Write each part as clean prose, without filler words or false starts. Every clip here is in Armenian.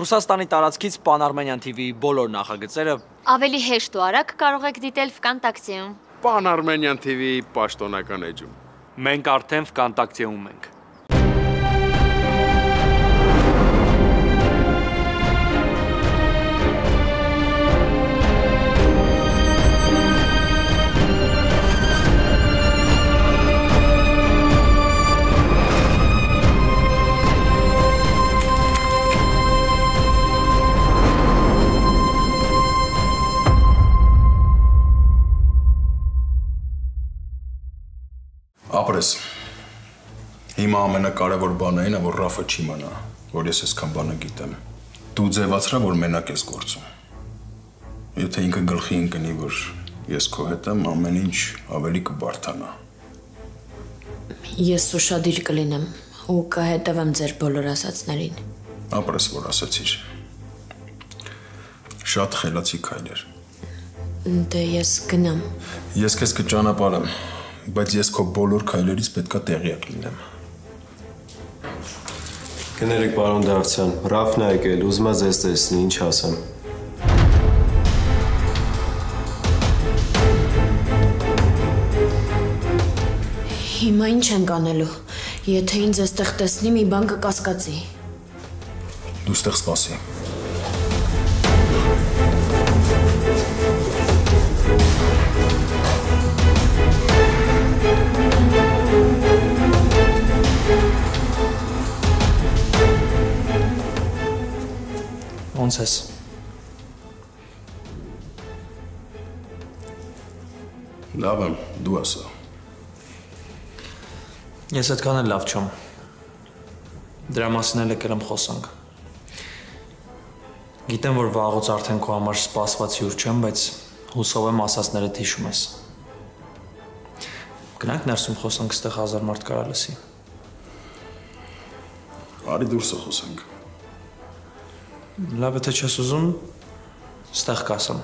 Ռուսաստանի տարածքից Pan-Armenian TV-ի բոլոր նախագծերը ավելի հեշտ ու արագ կարող եք դիտել Vkontakte-ում։ Pan-Armenian TV-ի պաշտոնական էջում։ Մենք արդեն Vkontakte-ում ենք։ Ապրես, հիմա ամենակարևոր բանը այն է, որ Ռաֆը չի մանա, որ ես այսքան բանը գիտեմ։ Դու ձևացրա, որ մենակ ես գործում։ Եթե ինքը գլխի ընկնի, որ ես քո հետ եմ, ամեն ինչ ավելի կբարդանա։ Ես ուշադիր կլինեմ ու կհետևեմ ձեր բոլոր ասածներին։ Ապրես, որ ասացիր։ Շատ խելացի քայլ էր։ Դե ես գնամ։ Ես քեզ կճանապարհեմ, բայց ես քո բոլոր քայլերից պետքա տեղյակ լինեմ։ Կներեք, պարոն Դավթյան, Ռաֆն է եկել, ուզում է ձեզ տեսնի, ինչ ասեմ։ Հիմա ինչ ենք անելու։ Եթե ինձ այստեղ տեսնի, մի բան կկասկածի։ Դու ստեղ սպասի։ Ոնց ես։ Լավ եմ, դու ասա։ Ես այդքան էլ լավ չեմ։ Դրա մասին էլ եկել եմ խոսանք։ Գիտեմ, որ վաղուց արդեն քո համար սպասված հյուր չեմ, բայց հուսով եմ ասածները հիշում ես։ Գնանք ներսում խոսանք, այստեղ 1000 մարդ կարա լսի։ Արի դուրսը խոսենք։ Լավ, եթե չես ուզում, ստեղ կասեմ։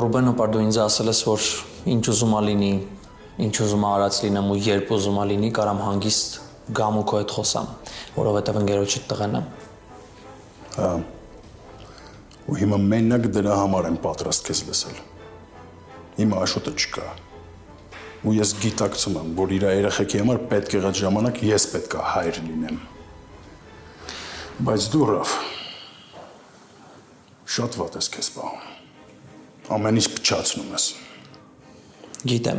Ռուբեն օպար դու ինձ ասել ես, որ ինչ ուզում ա լինի, ինչ ուզում ա արած լինեմ ու երբ ուզում ա լինի, կարամ հանգիստ գամ ու քո հետ խոսամ, որովհետև ընկերոջիդ տղեն եմ։ Հա։ Ու հիմա մենակ դրա համար եմ պատրաստ քեզ լսել։ Հիմա աշոտը չկա։ Ու ես գիտակցում եմ, որ իր երեխեքի համար պետք եղած ժամանակ ես պետք է հայր լինեմ։ Բայց դու, Ռաֆ, շատ վատ ես քեզ պահում։ Ամեն ինչ փչացնում ես։ Գիտեմ։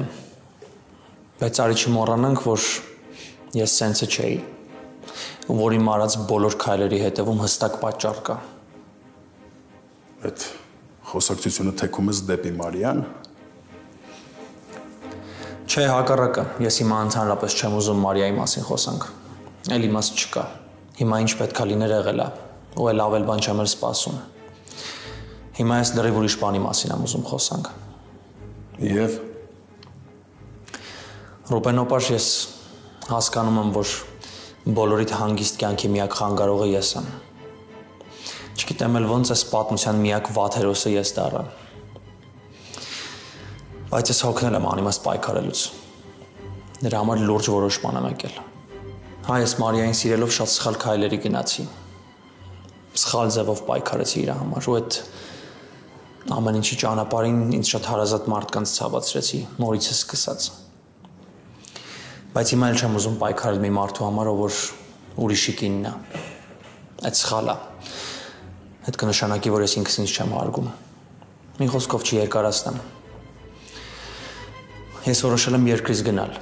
Բայց արի չմոռանանք, որ ես սենսը չէի, ու որ իմ արած բոլոր քայլերի հետևում հստակ պատճառ կա։ Այդ խոսակցությունը թեքում ես դեպի Մարիան։ Չէ, հակառակը, ես հիմա ընդհանրապես չեմ ուզում Մարիայի մասին խոսանք։ Էլ իմաստ չկա։ Հիմա ինչ պետքա լիներ եղել է, ու էլ ավել բան չեմ էլ սպասում։ Հիմա ես լրիվ ուրիշ բանի մասին եմ ուզում խոսանք։ Եվ Ռուբեն օպար, ես հասկանում եմ, որ բոլորիդ հանգիստ կյանքի միակ խանգարողը ես եմ։ Չգիտեմ էլ ոնց էս պատմության միակ վատ հերոսը ես դառա։ Բայց ես հոգնել եմ անիմաստ պայքարելուց։ Նրա համար լուրջ որոշման եմ եկել։ Հա, ես Մարիային սիրելով շատ սխալ քայլերի գնացի։ Սխալ ձևով պայքարեցի իր համար, ու այդ ամեն ինչի ճանապարհին ինձ շատ հարազատ մարդկանց ցավացրեցի, նորից է սկսած։ Բայց հիմա էլ չեմ ուզում պայքարել մի մարդու համար, ով որ ուրիշի կինն է։ Այդ սխալ է։ Այդ կնշանակի, որ ես ինքս ինձ չեմ հարգում։ Մի խոսքով չերկարացնեմ։ Ես որոշել եմ երկրից գնալ։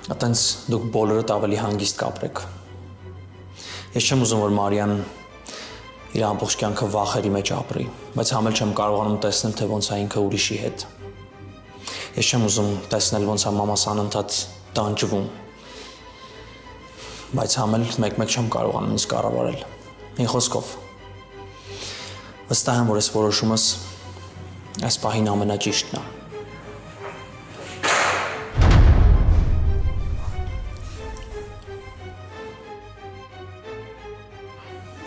Այտենց դուք բոլորդ ավելի հանգիստ կապրեք։ Ես չեմ ուզում, որ Մարիան իր ամբողջ կյանքը վախերի մեջ ապրի, բայց համ էլ չեմ կարողանում տեսնել, թե ոնց է ինքը ուրիշի հետ։ Ես չեմ ուզում տեսնել, ոնց է մամաս անընդհատ տանջվում, բայց համ էլ մեկ-մեկ չեմ կարողանում ինձ կառավարել։ Մի խոսքով, վստահ եմ, որ այս որոշումս այս պահին ամենաճիշտն է։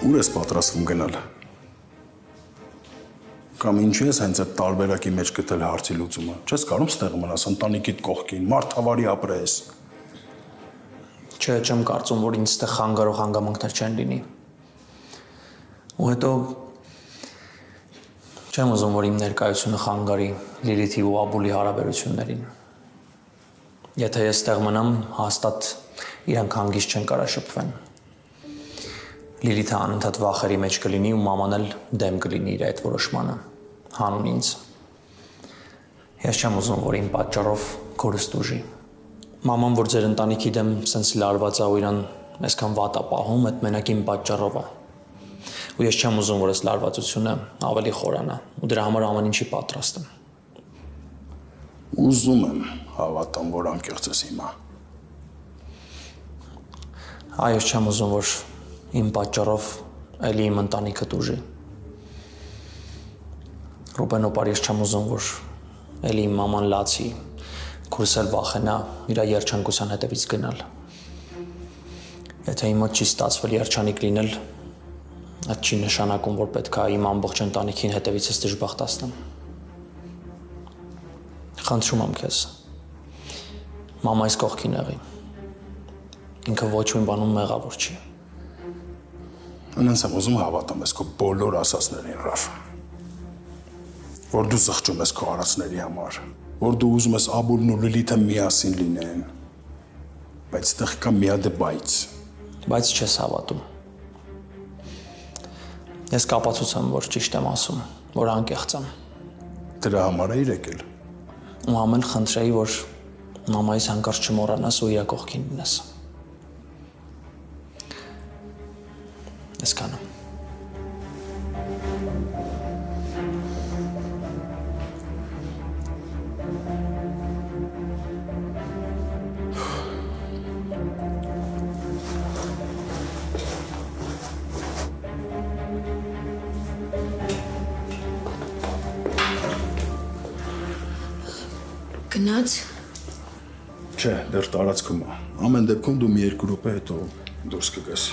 Ուր ես պատրաստվում գնալ։ Կամ ինչու ես հենց այդ տարբերակի մեջ գտել հարցի լուծումը։ Չես կարող ստեղ մնաս ընտանիքիդ կողքին, մարդավարի ապրես։ Չէ, չեմ կարծում, որ ինձ ստեղ խանգարող հանգամանքներ չեն լինի։ Ու հետո չեմ ուզում, որ իմ ներկայությունը խանգարի Լիլիթի ու Աբուլի հարաբերություններին։ Եթե ես տեղ մնամ, հաստատ իրանք հանգիստ չեն կարա շփվեն։ Լիլիթը անընդհատ վախերի մեջ կլինի ու մաման էլ դեմ կլինի իր այդ որոշմանը, հանուն ինձ։ Ես չեմ ուզում, որ իմ պատճառով քորս դուժի։ Մաման, որ ձեր ընտանիքի դեմ սենց լարված է ու իրան այսքան վատ է պահում, այդ մենակ իմ պատճառով է։ Ու ես չեմ ուզում, որ այս լարվածությունը ավելի խորանա, ու դրա համար ամեն ինչի պատրաստ եմ։ Ուզում եմ հավատամ, որ անկեղծ ես հիմա։ Այո, չեմ ուզում, որ իմ պատճառով էլի իմ ընտանիքը դուժի։ Ռուբենոպար, ես չեմ ուզում, որ էլի իմ մաման լացի, քուրս էլ վախենա իր երջանկության հետևից գնալ։ Եթե իմ մոտ չի ստացվել երջանիկ լինել, այդ չի նշանակում, որ պետք է իմ ամբողջ ընտանիքին հետևիցս դժբախտացնեմ։ Խնդրում եմ քեզ, մամա այս կողքին եղի։ Ինքը ոչ մի բանում մեղավոր չի։ Անենց եմ ուզում հավատամ ես քո բոլոր ասածներին, Ռաֆ։ Որ դու զղջում ես քո արածների համար, որ դու ուզում ես Աբուլն ու Լիլիթը միասին լինեն։ Բայց տեղ կա մի հատ բայց։ Բայց չես հավատում։ Ես կապացուցեմ, որ ճիշտ եմ ասում, որ անկեղծ եմ։ Դրա համար է եկել։ Ու ամեն խնդրեի, որ մամայիս հանկարծ չմոռանաս ու իր կողքին լինես։ Այսքանը։ Գնաց։ Չէ, դեռ տարածքում է։ Ամեն դեպքում դու մի երկու րոպե հետո դուրս կգաս։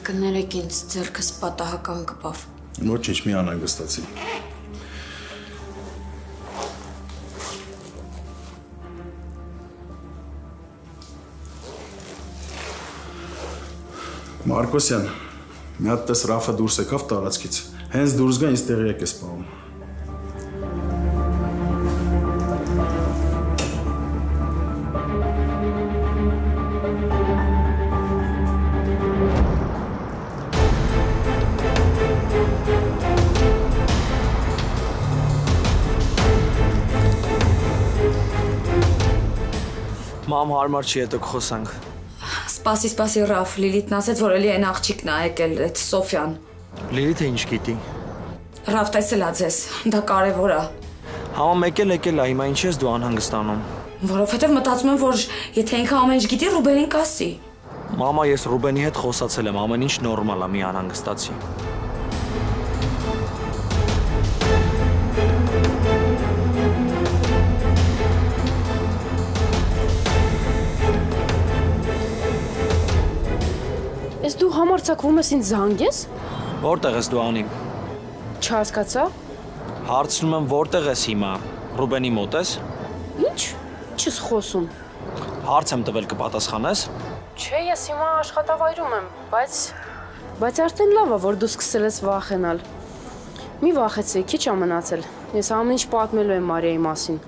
Կներեք ինձ ձեռքս պատահական կպավ։ Ոչինչ, մի անհանգստացի։ Մարկոսյան, մի հատ տես Ռաֆը դուրս եկավ տարածքից։ Հենց դուրս գա, ինձ տեղյակ ես պահում։ Մամ, հարմար չի, հետո կխոսանք։ Սպասի, Ռաֆ, Լիլիթն ասեց, որ էլի այն աղջիկն է եկել, այդ Սոֆյան։ Լիլիթը ինչ գիտի։ Ռաֆ, տեսել ա ձեզ, դա կարևոր է։ Համա եկել է, հիմա ինչ ես դու անհանգստանում։ Որովհետև մտածում եմ, որ եթե ինքը ամեն ինչ գիտի, Ռուբենին կասի։ Մամա, ես Ռուբենի հետ խոսացել եմ, ամեն ինչ նորմալ է, մի անհանգստացի։ Ես դու համարձակվում ես ինձ զանգես։ Որտեղ ես դու անի։ Չհասկացա։ Հարցնում եմ որտեղ ես հիմա։ Ռուբենի մոտ ես։ Ինչ։ Չես խոսում։ Հարց եմ տվել կպատասխանես։ Չէ, ես հիմա աշխատավայրում եմ, բայց արդեն լավ է, որ դու սկսել ես վախենալ։ Մի վախեցի, քիչ ա մնացել։ Ես ամեն ինչ պատմելու եմ Մարիայի մասին։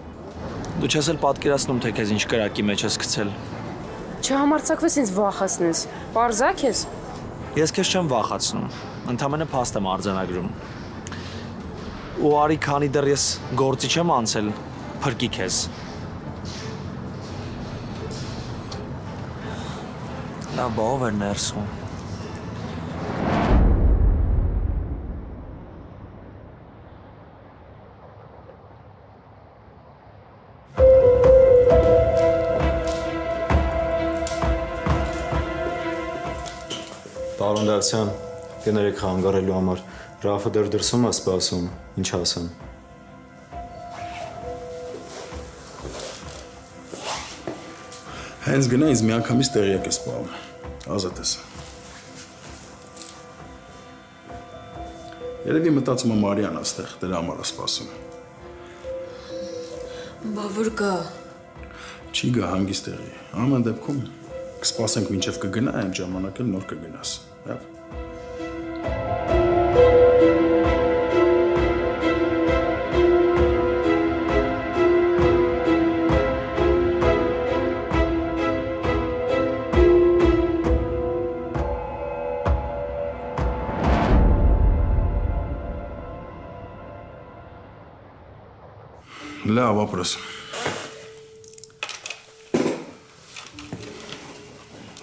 Դու չես էլ պատկերացնում, թե քեզ ինչ կրակի մեջ ես գցել։ Չհամարձակվես ինձ վախացնես։ Պարզակ ես։ Ես քեզ չեմ վախացնում, ընդամենը փաստ եմ արձանագրում։ Ու արի, քանի դեռ ես գործի չեմ անցել, փրկի քեզ։ Լավ, ով էր ներսում։ Պարոն Դավթյան, կներեք խանգարելու համար, Ռաֆը դեռ դրսում է սպասում, ինչ ասեմ։ Հենց գնա ինձ միանգամից տեղյակ ես պահում, ազատ ես։ Երևի մտածում եմ Մարիան աստեղ, դրա համար է սպասում։ Բա որ գա։ Չի գա հանգիստ տեղի, ամեն դեպքում կսպասենք մինչև կգնա, այն ժամանակ էլ նոր կգնաս, լավ։ Լավ, ապրես։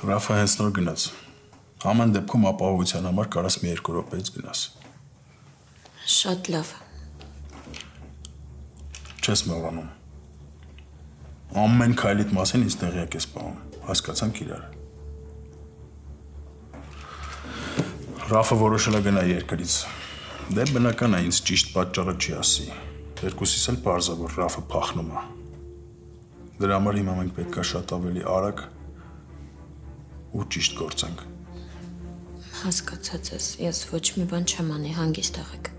Ռաֆա հենց նոր գնաց։ Ամեն դեպքում ապահովության համար կարաս մի 2 րոպեից գնաս։ Շատ լավ։ Չես մոռանում։ Ամեն քայլիդ մասին ինձ տեղյակ ես պահում։ Հասկացանք իրար։ Ռաֆը որոշել է գնա երկրից։ Դե բնական է ինձ ճիշտ պատճառը չի ասի։ Երկուսիս էլ պարզ է, որ Ռաֆը փախնում է։ Դրա համար հիմա մենք պետք է շատ ավելի արագ ու ճիշտ գործենք։ Հասկացած ես, ես ոչ մի բան չեմ անի, հանգիստ եղեք։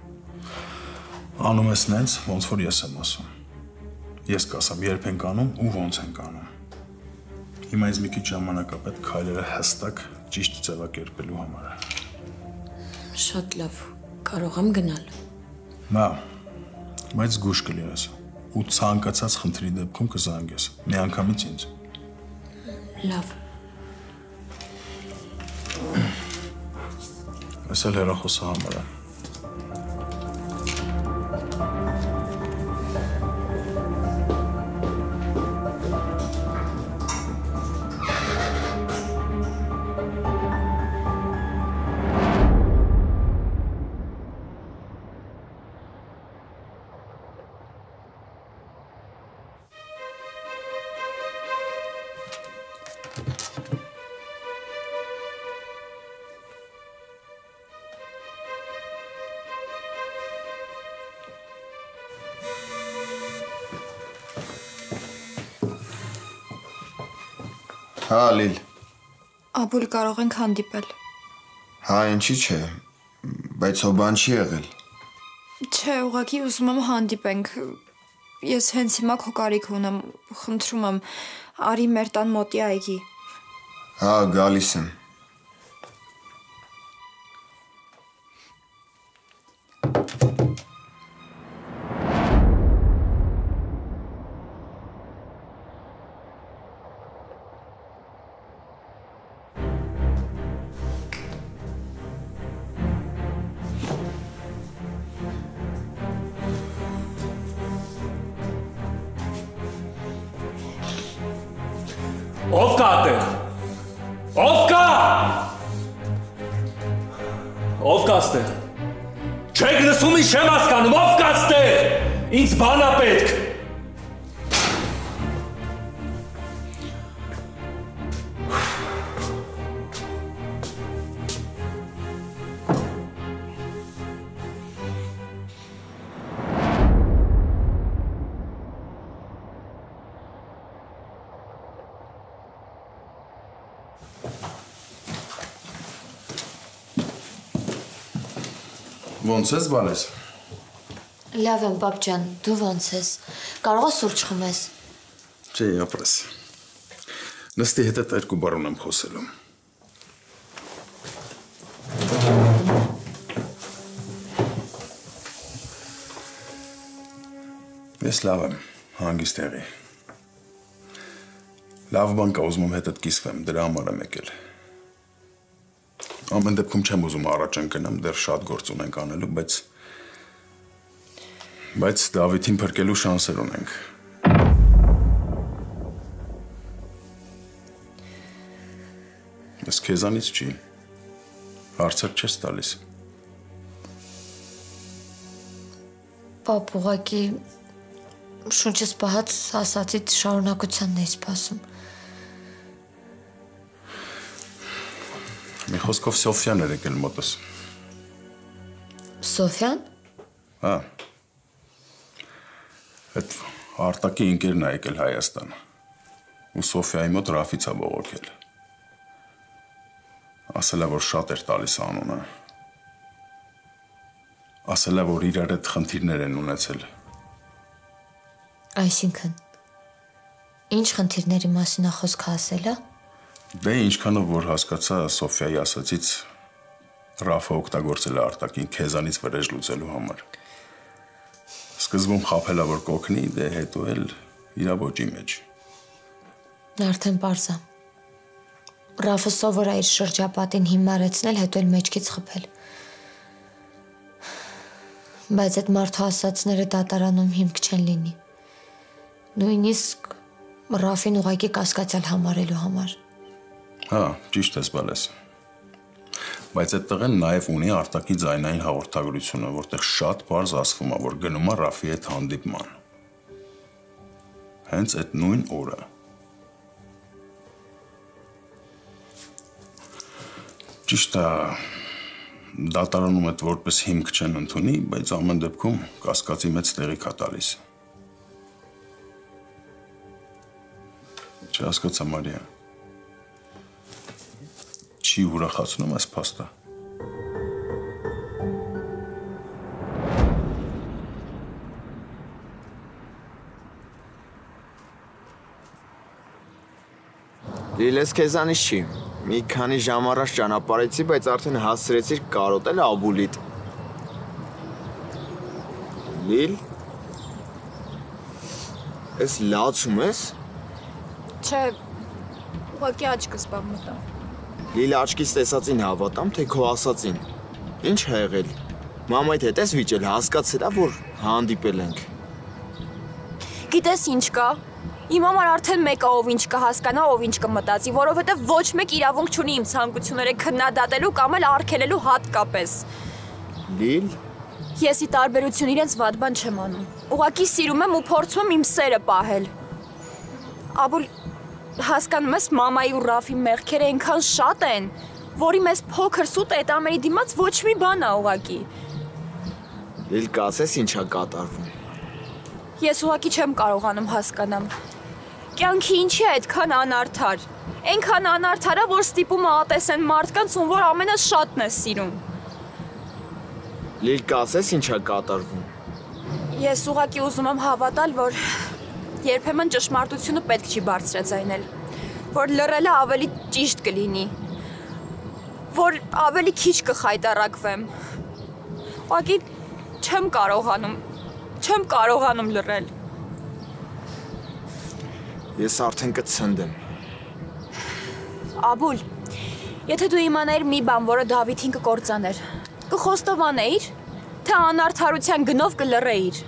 Անում ես նենց, ոնց որ ես եմ ասում։ Ես կասեմ երբ ենք անում ու ոնց ենք անում։ Հիմա ինձ մի քիչ ժամանակ է պետք քայլերը հստակ ճիշտ ձևակերպելու համար։ Շատ լավ, կարող եմ գնալ։ Մա, բայց զգուշ կլինես ու ցանկացած խնդրի դեպքում կզանգես, միանգամից ինձ։ Լավ։ Այս էլ հեռախոսը համար է։ Հա, Լիլ։ Աբուլ, կարող ենք հանդիպել։ Հա, ինչի՞ չէ, բայց հո բան չի եղել։ Չէ, ուղղակի ուզում եմ հանդիպենք։ Ես հենց հիմա քո կարիք ունեմ, խնդրում եմ, արի մեր տան մոտի այգի։ Հա, գալիս եմ։ Ով կա այդտեղ։ Ով կա։ Ով կա այստեղ։ Չեք լսում, ինչ չեմ հասկանում, ով կա այստեղ։ Ինձ բան է պետք։ Ոնց ես բալես։ Լավ եմ, պապ ջան, դու ոնց ես։ Կարող ես սուրճ խմես։ Չէ, ապրես։ Նստի հետ 2 բառ ունեմ խոսելու։ Ես լավ եմ, հանգիստ եղի։ Լավ բան կա, ուզում եմ հետդ կիսվեմ, դրա համար եմ եկել։ Ամեն դեպքում չեմ ուզում առաջ ընկնեմ, դեռ շատ գործ ունենք անելու, բայց Դավիթին փրկելու շանսեր ունենք։ Ես քեզանից չի, հարցեր չես տալիս։ Պապ, ուղղակի շունչս պահած ասացից շարունակությանն էի սպասում։ Մի խոսքով Սոֆյան էր եկել մոտս։ Սոֆյան։ Հա։ Այդ արտակի ընկերն է եկել Հայաստան։ Ու Սոֆյայի մոտ Ռաֆից է բողոքել։ Ասել է, որ շատ էր տալիս անունը։ Ասել է, որ իրար հետ խնդիրներ են ունեցել։ Այսինքն, ինչ խնդիրների մասին է խոսքը ասել է։ Դե ինչքանով որ հասկացա Սոֆյայի ասացից Ռաֆը օգտագործել է արտակին քեզանից վրեժ լուծելու համար։ Սկզբում խաբել է որ կօգնի, դե հետո էլ իր ոճի մեջ։ Արդեն պարզ է։ Ռաֆը սովոր է իր շրջապատին հիմարեցնել, հետո էլ մեջքից խփել։ Բայց այդ մարդու ասացները դատարանում հիմք չեն լինի։ Նույնիսկ Ռաֆին ուղղակի կասկածյալ համարելու համար։ Հա, ճիշտ ես բալես։ Բայց այդ տղեն նաև ունի արտակի ձայնային հաղորդագրությունը, որտեղ շատ բարձ ասվում է, որ գնում է Ռաֆի հետ հանդիպման։ Հենց այդ նույն օրը։ Ճիշտ է, դատարանում այդ որպես հիմք չեն ընդունի, բայց ամեն դեպքում կասկածի մեծ տեղիք է տալիս։ Չհասկացա Մարիա։ Չի ուրախացնում այս փաստը։ Լիլես քեզանից չի։ Մի քանի ժամ առաջ ճանապարհեցի, բայց արդեն հասցրեցիր կարոտել Աբուլիդ։ Լիլ։ Էս լացում ես։ Չէ, ուղղակի աչքս բամ մտա։ Լիլը աչքից տեսածին հավատամ, թե քո ասածին։ Ինչ ա եղել։ Մամայդ հետ ես վիճել, հասկացել ա, որ հանդիպել ենք։ Գիտես ինչ կա։ Իմ համար արդեն մեկը ով ինչ կհասկանա, ով ինչ կմտածի, որովհետև ոչ մեկ իրավունք չունի իմ ցանկությունները քննադատելու կամ էլ արգելելու հատկապես։ Լիլ։ Ես ի տարբերություն իրենց վատ բան չեմ անում։ Ուղղակի սիրում եմ ու փորձում եմ իմ սերը պահել։ Աբուլ, հասկանում ես, մամայի ու Ռաֆի մեղքերը այնքան շատ են, որի մեզ փոքր սուտ այդ ամենի դիմաց ոչ մի բան ա ուղղակի։ Լիլ, կասես ինչ ա կատարվում։ Ես ուղղակի չեմ կարողանում հասկանամ։ Կյանքի ինչի է այդքան անարդար։ Այնքան անարդար ա, որ ստիպում ա ատեսեն մարդկանց, ում որ ամենաշատն է սիրում։ Լիլ, կասես ինչ ա կատարվում։ Ես ուղղակի ուզում եմ հավատալ, որ երբեմն ճշմարտությունը պետք չի բարձրաձայնել, որ լռելը ավելի ճիշտ կլինի, որ ավելի քիչ կխայտառակվեմ։ Ուղղակի չեմ կարողանում լռել։ Ես արդեն կցնդեմ։ Աբուլ, եթե դու իմանայիր մի բան, որը Դավիթին կկործաներ, կխոստովանեիր, թե անարդարության գնով կլռեիր։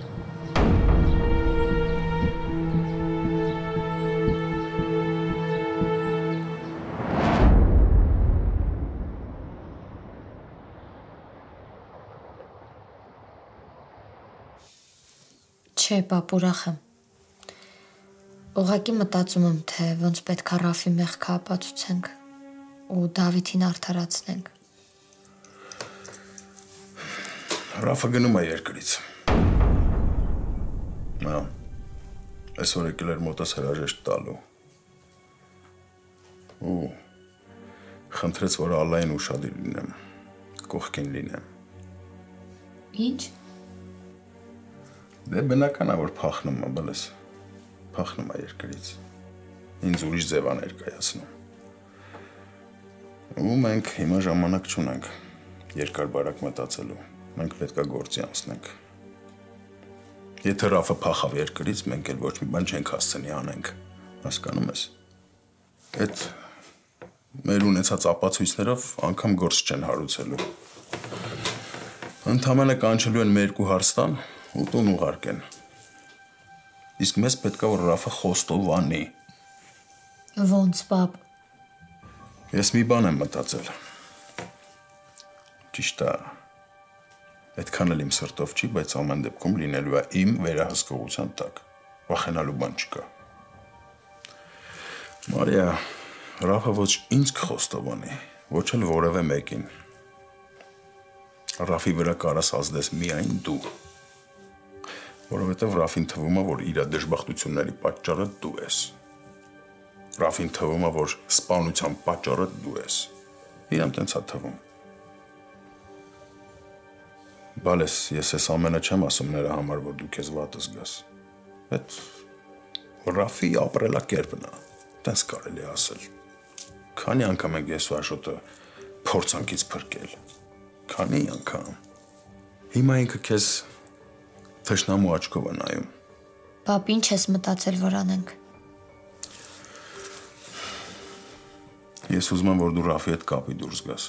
Չէ, պապ, ուրախ եմ։ Ուղղակի մտածում եմ, թե ոնց պետք է Ռաֆի մեղքը ապացուցենք ու Դավիթին արդարացնենք։ Ռաֆը գնում է երկրից։ Նա այսօր եկել էր մոտս հրաժեշտ տալու։ Ու խնդրեց, որ Ալլային ուշադիր լինեմ, կողքին լինեմ։ Ինչ։ Դե բնական է, որ փախնում է, բալես, փախնում է երկրից, ինձ ուրիշ ձև է ներկայացնում։ Ու մենք հիմա ժամանակ չունենք երկար բարակ մտածելու, մենք պետք է գործի անցնենք։ Եթե Ռաֆը փախավ երկրից, մենք էլ ոչ մի բան չենք հասցնի անենք, հասկանում ես։ Այդ մեր ունեցած ապացույցներով անգամ գործ չեն հարուցելու։ Ընդամենը կանչելու են մեր երկու հարստան ու տուն ուղարկեն։ Իսկ մեզ պետք է որ Ռաֆը խոստովանի։ Ոնց, պապ։ Ես մի բան եմ մտածել։ Ճիշտ է։ Այդքան էլ իմ սրտով չի, բայց ամեն դեպքում լինելու է իմ վերահսկողության տակ։ Վախենալու բան չկա։ Մարիա, Ռաֆը ոչ ինձ կխոստովանի, ոչ էլ որևէ մեկին։ Ռաֆի վրա կարաս ազդես միայն դու։ Որովհետև Ռաֆին թվում է, որ իր դժբախտությունների պատճառը դու ես։ Ռաֆին թվում է, որ սպանության պատճառը դու ես։ Իրան տենց է թվում։ Բալես, ես ես ամենը չեմ ասում նրա համար, որ դու քեզ վատ զգաս։ Այդ Ռաֆի ապրելակերպն է, տենց կարելի է ասել։ Քանի անգամ ենք ես ու Աշոտը փորձանքից փրկել։ Քանի անգամ։ Հիմա ինքը քեզ թշնամու աչքով է նայում։ Պապ, ինչ ես մտածել, որ անենք։ Ես ուզում եմ, որ դու Ռաֆի հետ կապի դուրս գաս։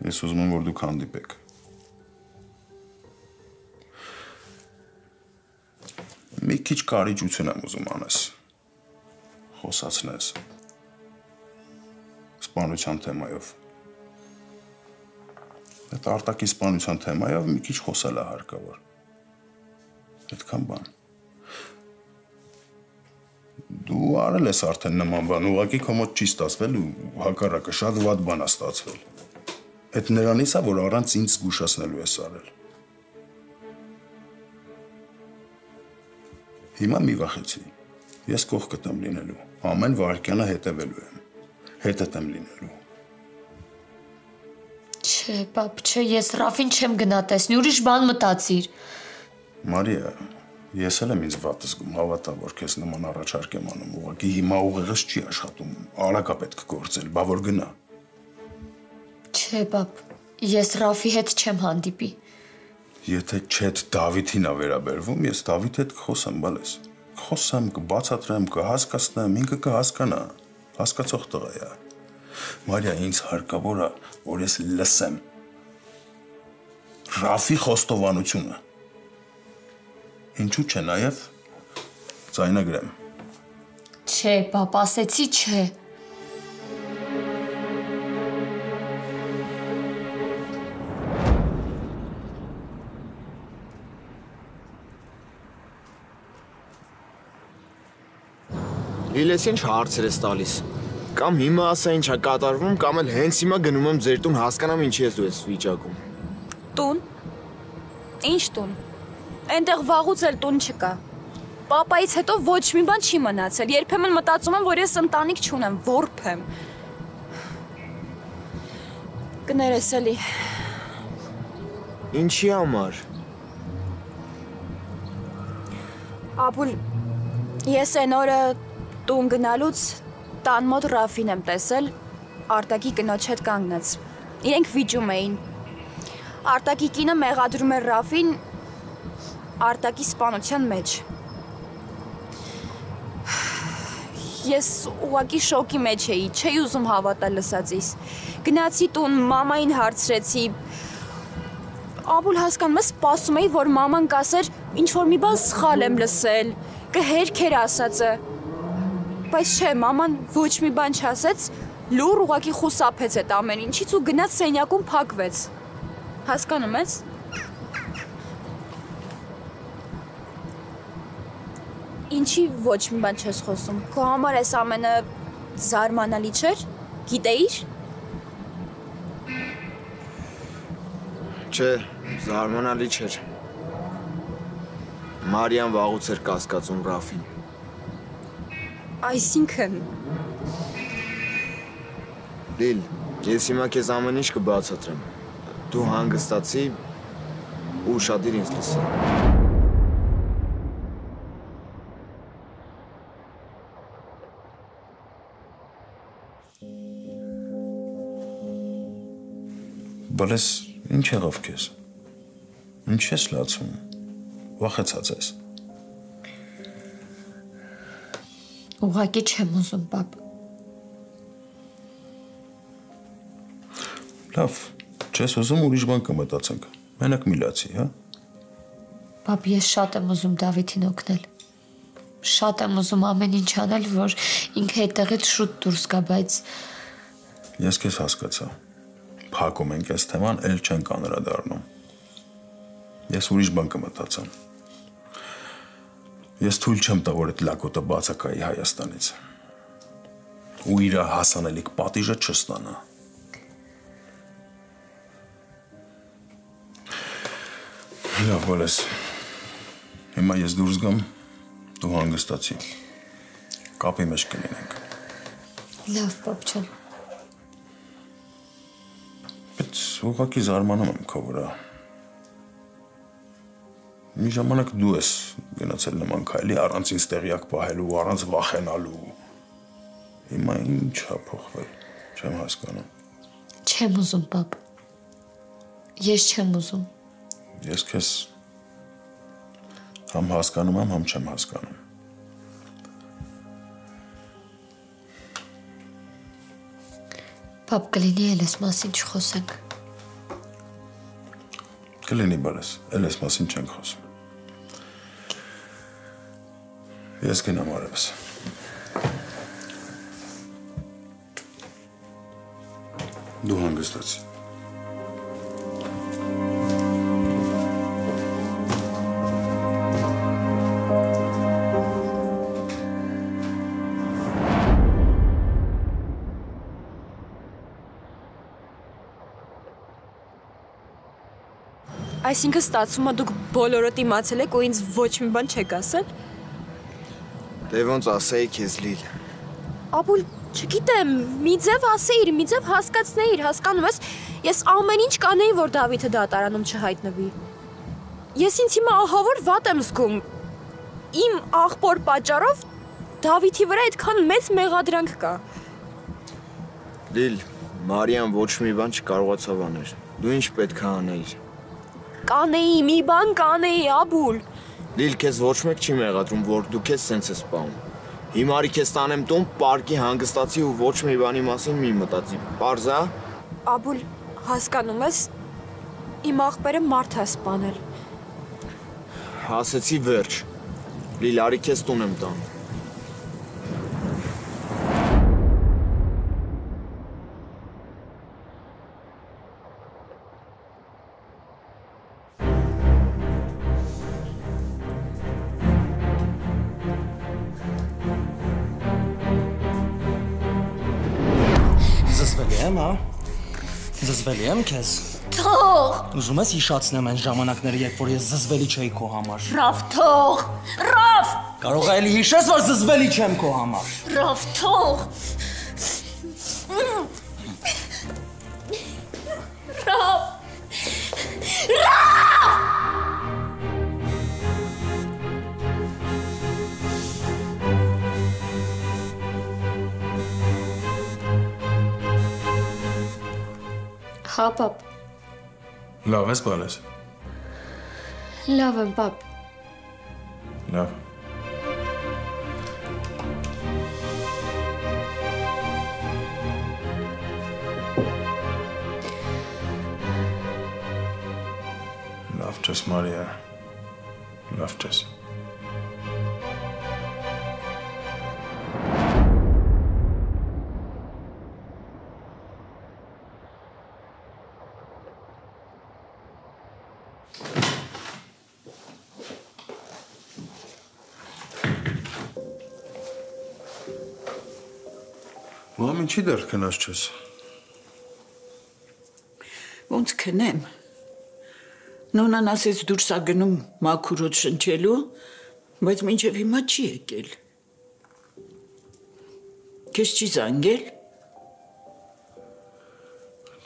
Ես ուզում եմ, որ դուք հանդիպեք։ քիչ կարիճություն եմ ուզում անես։ Խոսացնես։ Սպանության թեմայով։ Այդ արտակի սպանության թեմայով մի քիչ խոսել է հարկավոր։ Այդքան բան։ Դու արել ես արդեն նման բան, ուղղակի քո մոտ չի ստացվել ու հակառակը շատ վատ բան է ստացվել։ Այդ նրանից է, որ առանց ինձ զգուշացնելու ես արել։ Հիմա մի վախեցի։ Ես կողքդ եմ լինելու, ամեն վայրկյանը հետևելու եմ։ Հետդ եմ լինելու։ Չէ, պապ, չէ, ես Ռաֆին չեմ գնա տեսնի, ուրիշ բան մտածիր։ Մարիա, ես էլ եմ ինձ վատ զգում, հավատա, որ քեզ նման առաջարկ եմ անում, ուղղակի հիմա ուղեղս չի աշխատում, արագ է պետք գործել, բա որ գնա։ Չէ, պապ, ես Ռաֆի հետ չեմ հանդիպի։ Եթե չեդ Դավիթին է վերաբերվում, ես Դավիթ հետ կխոսեմ, բալես։ Կխոսեմ, կբացատրեմ, կհասկացնեմ, ինքը կհասկանա, հասկացող տղա է։ Մարիա, ինձ հարկավոր է, որ ես լսեմ Ռաֆի խոստովանությունը։ Ինչու՞ չէ նաև ձայնագրեմ։ Չէ, պապ, ասեցի չէ։ Լիլես ինչ հարցեր ես տալիս։ Կամ հիմա ասա ինչ է կատարվում, կամ էլ հենց հիմա գնում եմ ձեր տուն հասկանամ ինչի ես դու ես վիճակում։ Տուն։ Ինչ տուն։ Այնտեղ վաղուց էլ տուն չկա։ Պապայից հետո ոչ մի բան չի մնացել։ Երբեմն մտածում եմ, որ ես ընտանիք չունեմ, որբ եմ։ Կներես էլի։ Ինչի համար։ Ապուլ, ես այն օրը տուն գնալուց տան մոտ Ռաֆին եմ տեսել, Արտակի կնոջ հետ կանգնած։ Իրենք վիճում էին։ Արտակի կինը մեղադրում էր Ռաֆին Արտակի սպանության մեջ։ Ես ուղղակի շոկի մեջ էի, չէի ուզում հավատալ լսածիս։ Գնացի տուն, մամային հարցրեցի։ Ապուլ հասկանում ես, սպասում էի, որ մաման կասեր, ինչ որ մի բան սխալ եմ լսել, կհերքեր ասածը։ Բայց չէ, մաման ոչ մի բան չասեց, լուր ուղղակի խուսափեց այդ ամեն ինչից ու գնաց սենյակում փակվեց։ Հասկանում ես։ Ինչի ոչ մի բան չես խոսում։ Քո համար այս ամենը զարմանալի չէր։ Գիտեիր։ Չէ, զարմանալի չէր։ Մարիան վաղուց էր կասկածում Ռաֆին։ Այսինքն։ Լիլ, ես հիմա քեզ ամեն ինչ կբացատրեմ։ Դու հանգստացի ու ուշադիր ինձ լսի։ Բալես, ինչ եղավ քեզ։ Ինչ ես լացում։ Վախեցած ես։ Ուղղակի չեմ ուզում, պապ։ Լավ, չես ուզում ուրիշ բան կմտածենք։ Մենակ մի լացի, հա։ Պապ, ես շատ եմ ուզում Դավիթին օգնել։ Շատ եմ ուզում ամեն ինչ անել, որ ինքը այդտեղից շուտ դուրս գա, բայց Ես քեզ հասկացա։ Փակում ենք այս թեման, էլ չենք անդրադառնում։ Ես ուրիշ բան կմտածեմ։ Ես թույլ չեմ տա, որ այդ լակոտը բացակայի Հայաստանից։ Ու իր հասանելիք պատիժը չստանա։ Լավ, բալես։ Հիմա ես դուրս գամ, դու հանգստացի։ Կապի մեջ կլինենք։ լավ, պապ ջան։ Բայց ուղղակի զարմանում եմ քո վրա։ Մի ժամանակ դու ես գնացել նման քայլի առանց ինձ տեղյակ պահելու, առանց վախենալու։ Հիմա ինչ է փոխվել, չեմ հասկանում։ Չեմ ուզում, պապ։ Ես չեմ ուզում։ Ես քեզ համ հասկանում եմ, համ չեմ հասկանում։ Պապ, կլինի էլ այս մասին չխոսենք։ Կլինի, բալես, էլ այս մասին չենք խոսում։ Ես գնամ արևս։ Դու հանգստացի։ Այսինքն ստացվում է դուք բոլորդ իմացել եք ու ինձ ոչ մի բան չեք ասել։ Դե ոնց ասեի քեզ Լիլ։ Ապուլ, չգիտեմ, մի ձև ասեիր, մի ձև հասկացնեիր, հասկանում ես, ես ամեն ինչ կանեի, որ Դավիթը դատարանում չհայտնվի։ Ես ինձ հիմա ահավոր վատ եմ զգում։ Իմ աղբոր պատճառով Դավիթի վրա այդքան մեծ մեղադրանք կա։ Լիլ, Մարիան ոչ մի բան չկարողացավ անել։ Դու ինչ պետք է անեիր։ Կանեի, մի բան կանեի, Աբուլ։ Լիլ, քեզ ոչ մեկ չի մեղադրում, որ դու քեզ սենց ես սպանում։ Հիմա արի քեզ տանեմ տուն, պարկի հանգստացի ու ոչ մի բանի մասին մի մտածի։ Պարզ է։ Աբուլ, հասկանում ես, իմ աղբերը մարդ է սպանել։ Ասեցի վերջ։ Լիլ, արի քեզ տուն եմ տան։ Զզվելի եմ քեզ։ Թող։ Ուզում ես հիշացնեմ այն ժամանակները, երբ որ ես զզվելի չէի քո համար։ Ռաֆ, թող։ Ռաֆ։ Կարող է էլի հիշես, որ զզվելի չեմ քո համար։ Ռաֆ, թող։ Ռաֆ։ Հա, պապ։ Լավ ես բանես։ Լավ եմ, պապ։ Լավ։ Լավ չես, Մարիա։ Լավ չես։ Մամ, ինչի դեռ քնած չես։ Ոնց քնեմ։ Նոնան ասեց դուրս ա գնում մաքուրոտ շնչելու, բայց մինչև հիմա չի եկել։ Քեզ չի զանգել։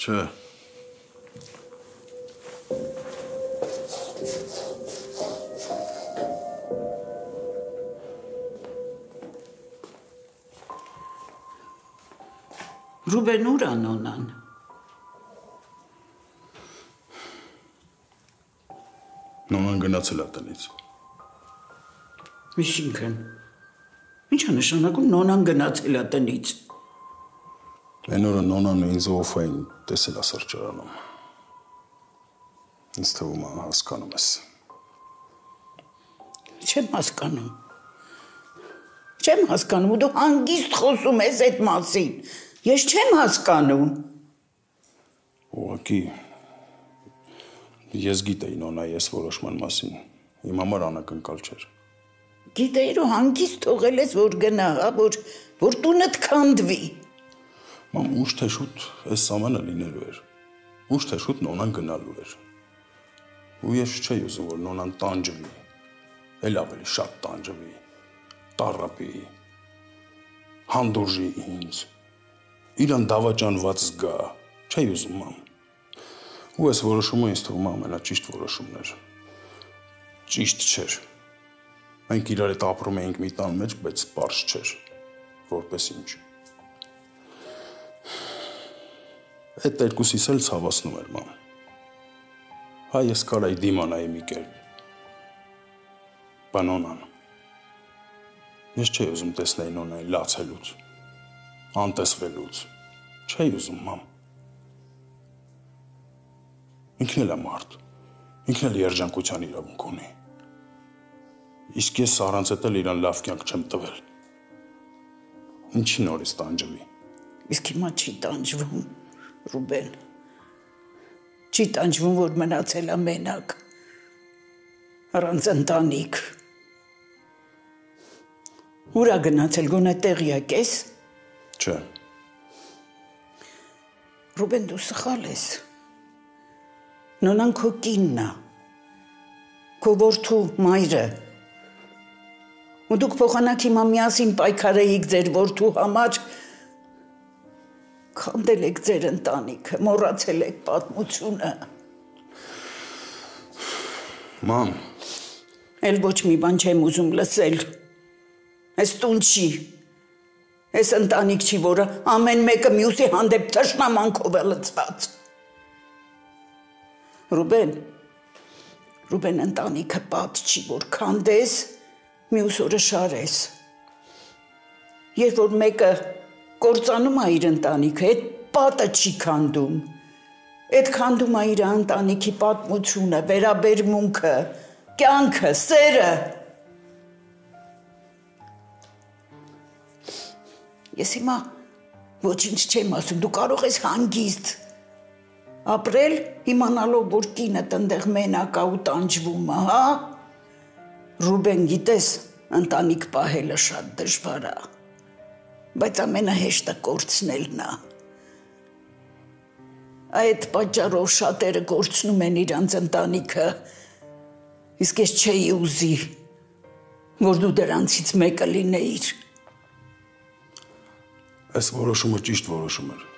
Չէ։ Ռուբեն ուր ա նոնան։ Նոնան գնացել է տնից։ Ինչինքն։ Ինչ է նշանակում նոնան գնացել է տնից։ Այն օրը նոնան ինձ օֆային տեսել է սրճարանում։ Ինձ թվում է հասկանում ես։ Չեմ հասկանում։ Չեմ հասկանում, ու դու հանգիստ խոսում ես այդ մասին։ Ես չեմ հասկանում։ Ուղղակի ես գիտեի նոնայի այս որոշման մասին։ Իմ համար անակնկալ չէր։ Գիտեիր ու հանգիստ թողել ես, որ գնա, որ տունդ քանդվի։ Մամ, ուշ թե շուտ այս ամենը լինելու էր։ Ուշ թե շուտ նոնան գնալու էր։ Ու ես չէի ուզում, որ նոնան տանջվի։ Էլ ավելի շատ տանջվի։ Տառապի։ Հանդուրժի ինձ։ Իրան դավաճանված զգա, չէի ուզում, մամ։ Ու այս որոշումը ինձ թվում է ամենաճիշտ որոշումն էր։ Ճիշտ չէր։ Մենք իրար հետ ապրում էինք մի տան մեջ, բայց պարզ չէր, որպես ինչ։ Այդ երկուսիս էլ ցավացնում էր, մամ։ Հա ես կարայի դիմանայի մի կերպ։ Բա նոնան։ Ես չէի ուզում տեսնել նոնային լացելուց, անտեսվելուց, չէի ուզում, մամ։ Ինքն էլ է մարդ, ինքն էլ երջանկության իրավունք ունի։ Իսկ ես առանց էլ իրան լավ կյանք չեմ տվել։ Ինչի նորից տանջվի։ Իսկ հիմա չի տանջվում, Ռուբեն։ Չի տանջվում, որ մնացել է մենակ։ Առանց ընտանիք։ Ուր ա գնացել, գոնե տեղյակ ես։ Չէ։ Ռուբեն, դու սխալ ես։ Նոնան քո կինն է։ Քո որդու մայրը։ Ու դուք փոխանակ հիմա միասին պայքարեիք ձեր որդու համար, քանդել եք ձեր ընտանիքը, մոռացել եք պատմությունը։ Մամ։ Էլ ոչ մի բան չեմ ուզում լսել։ Այս տուն չի։ Այս ընտանիք չի, որը ամեն մեկը մյուսի հանդեպ թշնամանքով է լցված։ Ռուբեն, ընտանիքը պատ չի, որ քանդես, մյուս օրը շարես։ Երբ որ մեկը կործանում է իր ընտանիքը, այդ պատը չի քանդում։ Այդ քանդում է իր ընտանիքի պատմությունը, վերաբերմունքը, կյանքը, սերը։ Ես հիմա ոչինչ չեմ ասում, դու կարող ես հանգիստ ապրել, իմանալով, որ կինդ ընդեղ մենակ է ու տանջվում է, հա։ Ռուբեն, գիտես, ընտանիք պահելը շատ դժվար է, բայց ամենահեշտը կորցնելն է։ Այդ պատճառով շատերը կորցնում են իրանց ընտանիքը, իսկ ես չէի ուզի, որ դու դրանցից մեկը լինեիր։ Այս որոշումը ճիշտ որոշում էր։